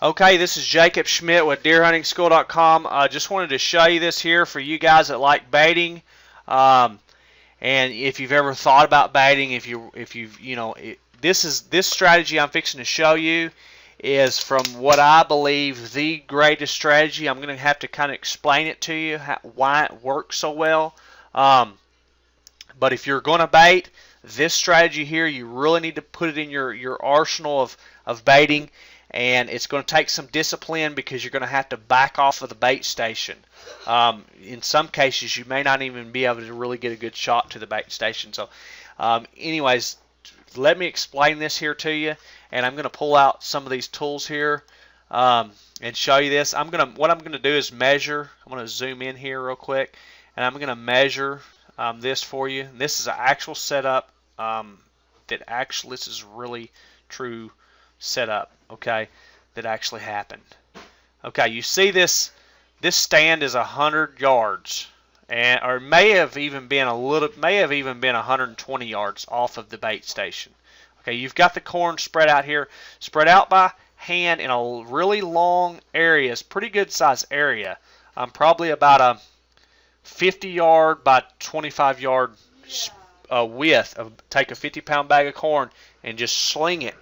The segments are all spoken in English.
Okay, this is Jacob Schmidt with DeerHuntingSchool.com. I just wanted to show you this here for you guys that like baiting, um, and if you've ever thought about baiting, this strategy I'm fixing to show you is from what I believe the greatest strategy. I'm going to have to kind of explain it to you why it works so well. But if you're going to bait, this strategy here, you really need to put it in your arsenal of baiting. And it's going to take some discipline because you're going to have to back off of the bait station. In some cases, you may not even be able to really get a good shot to the bait station. So, anyways, let me explain this here to you. And I'm going to pull out some of these tools here and show you this. What I'm going to do is measure. I'm going to zoom in here real quick, and I'm going to measure this for you. And this is an actual setup. This is really true setup, okay, that actually happened. Okay, you see this stand is 100 yards, or may have even been 120 yards off of the bait station. Okay, you've got the corn spread out here, spread out by hand in a really long area. It's pretty good size area. Probably about a 50 yard by 25 yard width. Take a 50-pound bag of corn and just sling it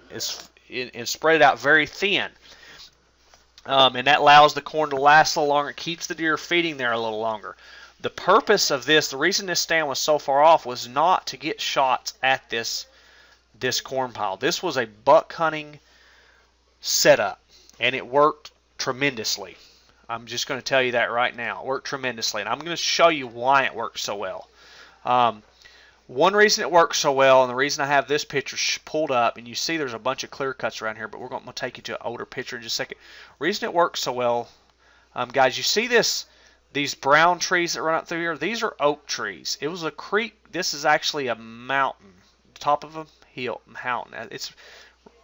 and spread it out very thin. And that allows the corn to last a little longer. It keeps the deer feeding there a little longer. The purpose of this, the reason this stand was so far off, was not to get shots at this corn pile. This was a buck hunting setup, and it worked tremendously. I'm just going to tell you that right now. It worked tremendously, and I'm going to show you why it works so well. One reason it works so well, and the reason I have this picture pulled up, and you see there's a bunch of clear cuts around here, but we're going to take you to an older picture in just a second. Reason it works so well, guys, you see these brown trees that run up through here? These are oak trees. It was a creek. This is actually a mountain, top of a hill, mountain.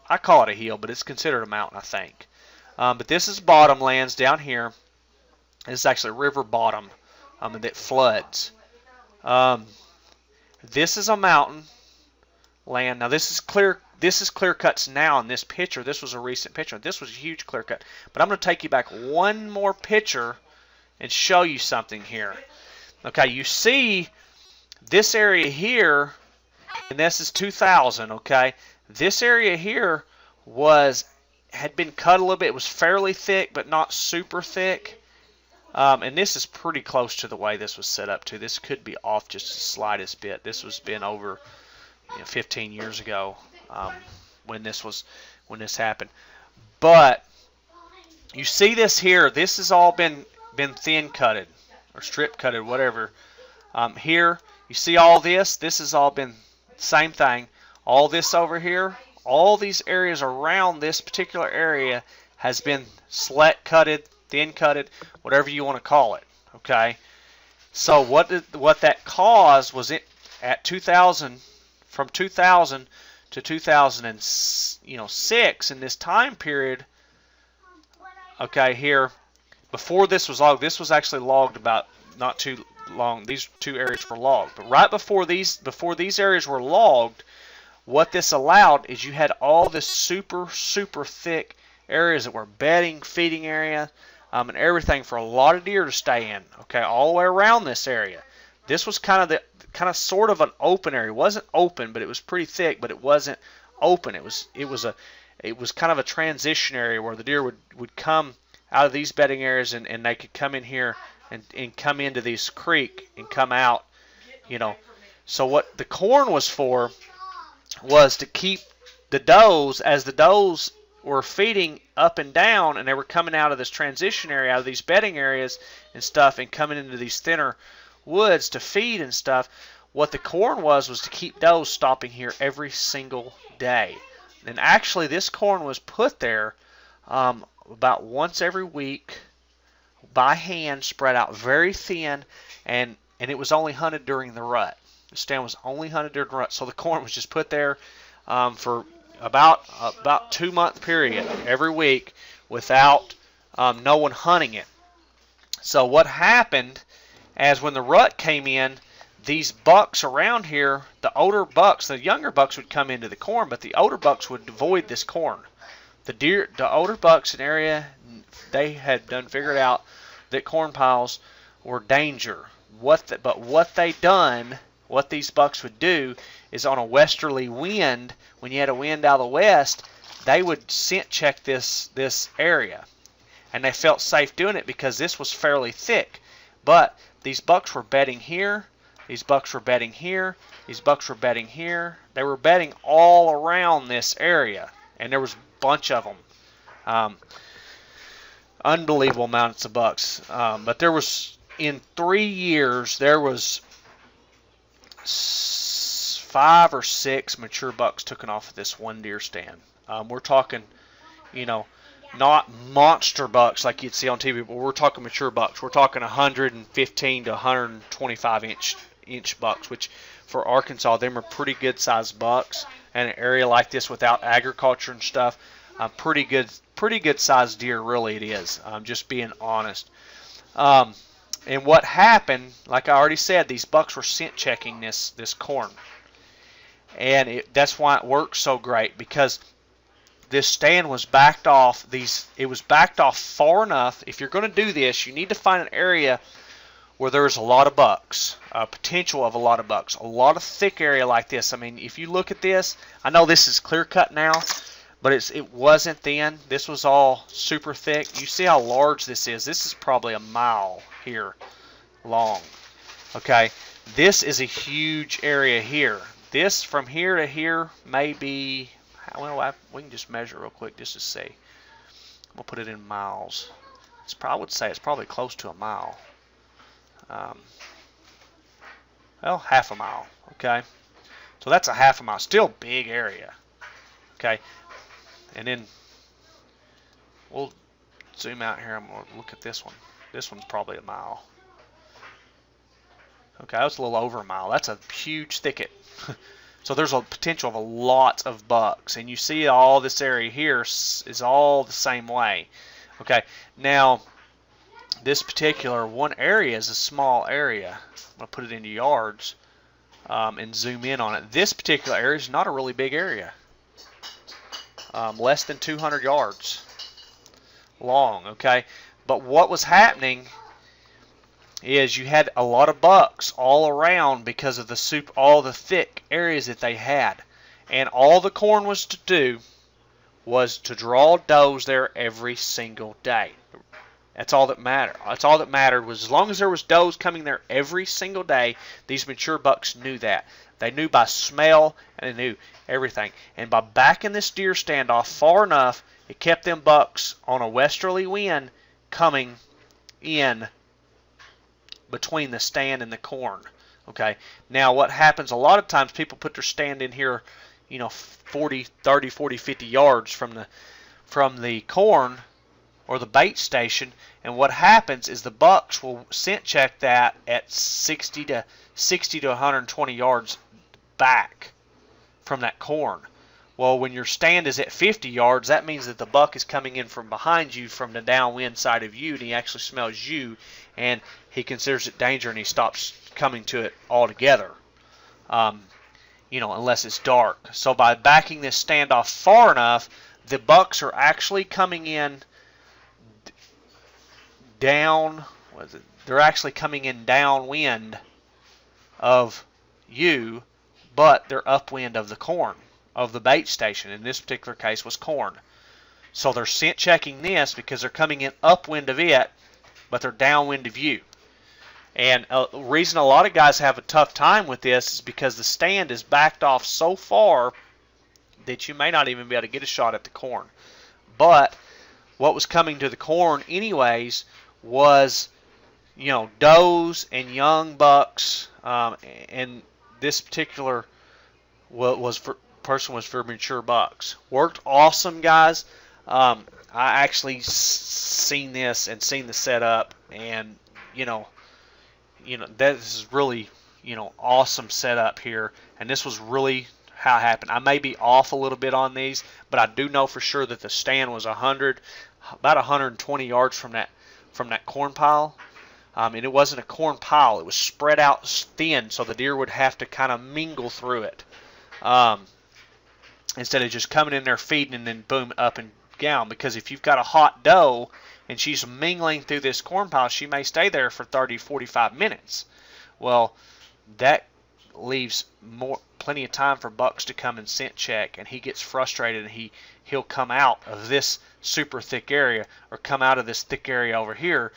I call it a hill, but it's considered a mountain, I think. But this is bottomlands down here. This is actually a river bottom that floods. This is a mountain land. Now this is clear cuts now in this picture. This was a recent picture. This was a huge clear cut. But I'm going to take you back one more picture and show you something here. Okay, you see this area here, and this is 2000, okay? This area here had been cut a little bit. It was fairly thick, but not super thick. And this is pretty close to the way this was set up too. This could be off just the slightest bit. This was been over 15 years ago when this happened. But you see this here. This has all been thin cutted or strip cutted, whatever. Here you see all this. This has all been same thing. All this over here, all these areas around this particular area has been slat cutted, thin cutted, whatever you want to call it. Okay, so what that caused was at 2000, from 2000 to 2006, in this time period. Okay, here before this was logged, this was actually logged about not too long. These two areas were logged, but right before these areas were logged, what this allowed is you had all this super thick areas that were bedding, feeding area, and everything for a lot of deer to stay in. Okay, all the way around this area. This was kind of sort of an open area. It wasn't open, but it was pretty thick, but it wasn't open. It was kind of a transition area where the deer would come out of these bedding areas and they could come in here and come into this creek and come out, So what the corn was for was to keep the does, as the does were feeding up and down, and they were coming out of this transition area, out of these bedding areas and stuff, and coming into these thinner woods to feed and stuff. What the corn was to keep does stopping here every single day. And actually, this corn was put there about once every week by hand, spread out very thin, and it was only hunted during the rut. The stand was only hunted during the rut, so the corn was just put there for about 2-month period every week without no one hunting it. So what happened as when the rut came in, these bucks around here, the older bucks, the younger bucks would come into the corn, but the older bucks would avoid this corn. the older bucks in the area, they had done figured out that corn piles were danger. But what these bucks would do is on a westerly wind, when you had a wind out of the west, they would scent check this area, and they felt safe doing it because this was fairly thick. But these bucks were bedding here, these bucks were bedding here, these bucks were bedding here. They were bedding all around this area, and there was a bunch of them. Unbelievable amounts of bucks. But there was, in 3 years, there was 5 or 6 mature bucks taken off of this one deer stand. We're talking, not monster bucks like you'd see on TV, but we're talking mature bucks. We're talking 115 to 125 inch bucks, which for Arkansas, them are pretty good sized bucks. And an area like this without agriculture and stuff, pretty good sized deer, really it is. Just being honest. And what happened, like I already said, these bucks were scent checking this corn, and that's why it works so great, because this stand was backed off. It was backed off far enough. If you're going to do this, you need to find an area where there's a lot of bucks, potential of a lot of bucks, a lot of thick area like this. I mean, if you look at this, I know this is clear cut now, but it wasn't then. This was all super thick. You see how large this is. This is probably a mile here long. Okay, this is a huge area here. This from here to here may be, well, we can just measure real quick just to see. We'll put it in miles. I would say it's probably close to a mile. Well, half a mile. Okay, so that's a half a mile. Still big area. Okay, and then we'll zoom out here. I'm going to look at this one. This one's probably a mile. Okay, that's a little over a mile. That's a huge thicket. So there's a potential of a lot of bucks. And you see all this area here is all the same way. Okay, now this particular one area is a small area. I'm going to put it into yards and zoom in on it. This particular area is not a really big area. Less than 200 yards long, okay? But what was happening is you had a lot of bucks all around because of all the thick areas that they had. And all the corn was to do was to draw does there every single day. That's all that mattered. That's all that mattered was as long as there was does coming there every single day, these mature bucks knew that. They knew by smell and they knew everything. And by backing this deer stand off far enough, it kept them bucks on a westerly wind coming in between the stand and the corn. Okay. Now what happens a lot of times, people put their stand in here, 30, 40, 50 yards from the corn or the bait station, and what happens is the bucks will scent check that at 60 to 120 yards back from that corn. Well, when your stand is at 50 yards, that means that the buck is coming in from behind you from the downwind side of you, and he actually smells you, and he considers it danger, and he stops coming to it altogether, unless it's dark. So by backing this stand off far enough, the bucks are actually coming in they're actually coming in downwind of you, but they're upwind of the corn, of the bait station. In this particular case was corn. So they're scent checking this because they're coming in upwind of it, but they're downwind of you. And the reason a lot of guys have a tough time with this is because the stand is backed off so far that you may not even be able to get a shot at the corn. But what was coming to the corn anyways was, does and young bucks, and this particular person was for mature bucks. Worked awesome, guys. I actually seen this and seen the setup, and this is really awesome setup here, and this was really how it happened. I may be off a little bit on these, but I do know for sure that the stand was about 120 yards from that corn pile. And it wasn't a corn pile. It was spread out thin, so the deer would have to kind of mingle through it. Instead of just coming in there feeding and then boom, up and gown, because if you've got a hot doe and she's mingling through this corn pile, she may stay there for 30, 45 minutes. Well, that leaves plenty of time for bucks to come and scent check, and he gets frustrated, and he'll come out of this super thick area, or come out of this thick area over here,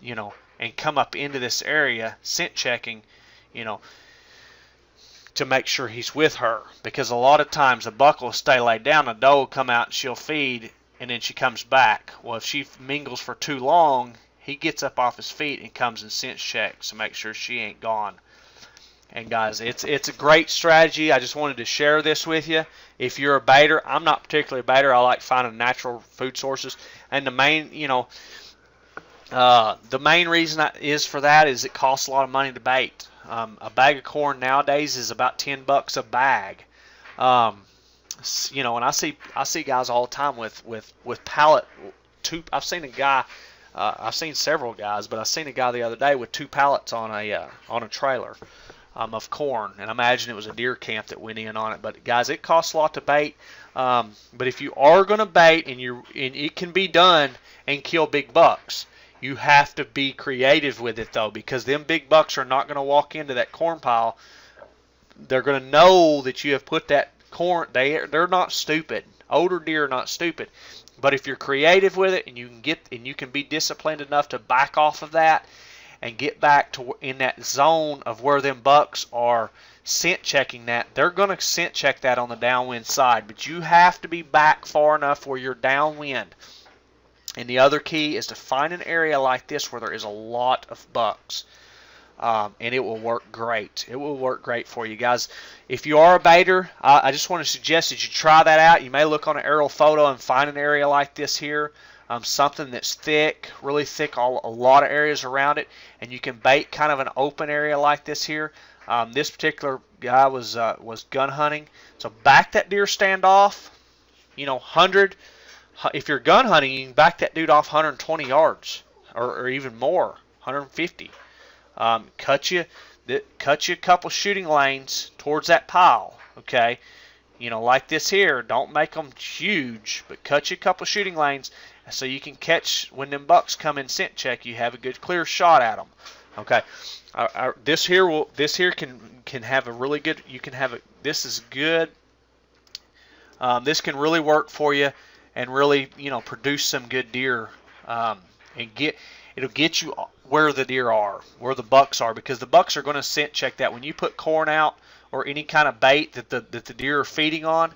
you know, and come up into this area scent checking, you know, to make sure he's with her. Because a lot of times a buck will stay laid down, a doe will come out and she'll feed, and then she comes back. Well, if she mingles for too long, he gets up off his feet and comes and scent checks to make sure she ain't gone. And guys, it's a great strategy. I just wanted to share this with you. If you're a baiter, I'm not particularly a baiter. I like finding natural food sources. And the main, you know, the main reason is for that is it costs a lot of money to bait. A bag of corn nowadays is about $10 a bag. You know, and I see guys all the time with pallet. I've seen a guy. I've seen several guys, but I seen a guy the other day with 2 pallets on a trailer of corn, and I imagine it was a deer camp that went in on it. But guys, it costs a lot to bait. But if you are going to bait, and it can be done and kill big bucks, you have to be creative with it though, because them big bucks are not going to walk into that corn pile. They're going to know that you have put that corn. They're not stupid. Older deer are not stupid. But if you're creative with it, and you can be disciplined enough to back off of that and get back to in that zone of where them bucks are scent checking that, they're going to scent check that on the downwind side. But you have to be back far enough where you're downwind. And the other key is to find an area like this where there is a lot of bucks. And it will work great. It will work great for you guys. If you are a baiter, I just want to suggest that you try that out. You may look on an aerial photo and find an area like this here, something that's thick, really thick, a lot of areas around it, and you can bait kind of an open area like this here. This particular guy was gun hunting, so back that deer stand off. You know, 100. If you're gun hunting, you can back that dude off 120 yards, or even more, 150. Cut you a couple shooting lanes towards that pile, okay? You know, like this here. Don't make them huge, but cut you a couple shooting lanes so you can catch when them bucks come in scent check. You have a good clear shot at them, okay? This here can have a really good. You can have a. This is good. This can really work for you and really, you know, produce some good deer, and it'll get you where the deer are, where the bucks are, because the bucks are going to scent check that. When you put corn out or any kind of bait that the deer are feeding on,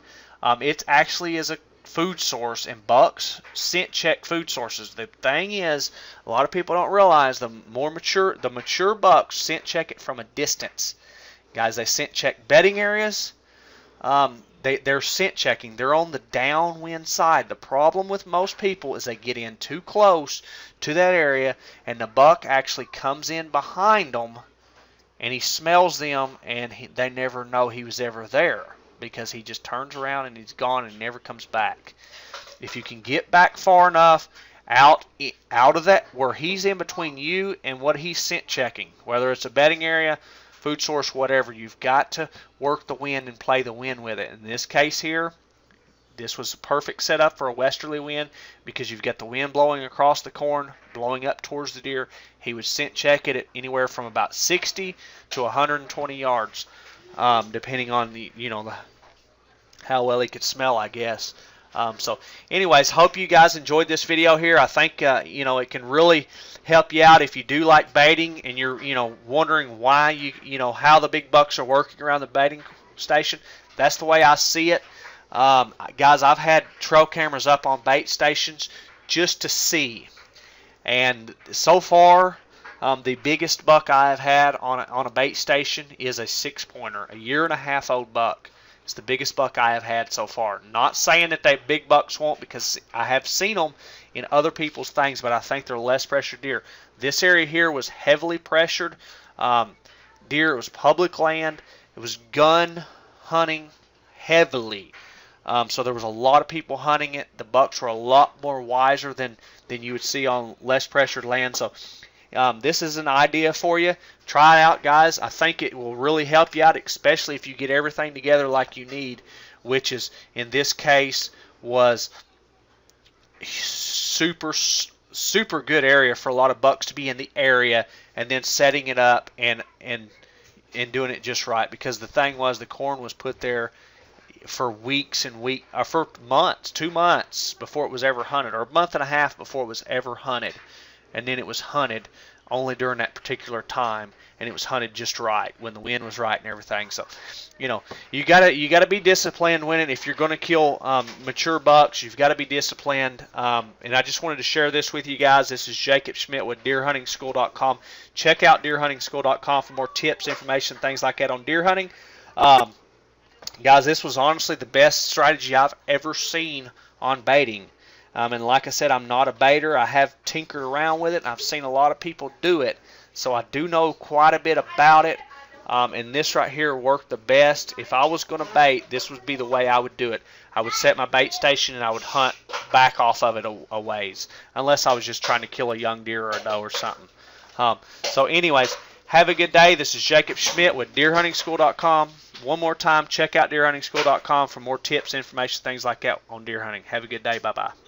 it actually is a food source, and bucks scent check food sources. The thing is, a lot of people don't realize the mature bucks scent check it from a distance. Guys, they scent check bedding areas. They're scent checking. They're on the downwind side. The problem with most people is they get in too close to that area, and the buck actually comes in behind them, and he smells them, and they never know he was ever there, because he just turns around and he's gone and never comes back. If you can get back far enough out of that, where he's in between you and what he's scent checking, whether it's a bedding area, food source, whatever, you've got to work the wind and play the wind with it. In this case here, this was a perfect setup for a westerly wind, because you've got the wind blowing across the corn, blowing up towards the deer. He would scent check it at anywhere from about 60 to 120 yards, depending on how well he could smell, I guess. So anyways, hope you guys enjoyed this video here. I think it can really help you out if you do like baiting, and you're wondering why how the big bucks are working around the baiting station. That's the way I see it. Guys, I've had trail cameras up on bait stations just to see, and so far the biggest buck I've had on a bait station is a 6-pointer, a 1.5-year-old buck. It's the biggest buck I have had so far. Not saying that they big bucks won't, because I have seen them in other people's things, but I think they're less pressured deer. This area here was heavily pressured deer. It was public land. It was gun hunting heavily. So there was a lot of people hunting it. The bucks were a lot more wiser than you would see on less pressured land. So this is an idea for you. Try it out, guys. I think it will really help you out, especially if you get everything together like you need, which is, in this case, was super good area for a lot of bucks to be in the area, and then setting it up and doing it just right. Because the thing was, the corn was put there for weeks and for months, 2 months before it was ever hunted, or a month and a half before it was ever hunted, and then it was hunted only during that particular time, and it was hunted just right when the wind was right and everything. So, you gotta be disciplined when if you're going to kill mature bucks, you've got to be disciplined. And I just wanted to share this with you guys. This is Jacob Schmidt with DeerHuntingSchool.com. Check out DeerHuntingSchool.com for more tips, information, things like that on deer hunting. Guys, this was honestly the best strategy I've ever seen on baiting. And like I said, I'm not a baiter. I have tinkered around with it, and I've seen a lot of people do it. So I do know quite a bit about it. And this right here worked the best. If I was going to bait, this would be the way I would do it. I would set my bait station, and I would hunt back off of it a ways, unless I was just trying to kill a young deer or a doe or something. So anyways, have a good day. This is Jacob Schmidt with DeerHuntingSchool.com. One more time, check out DeerHuntingSchool.com for more tips, information, things like that on deer hunting. Have a good day. Bye-bye.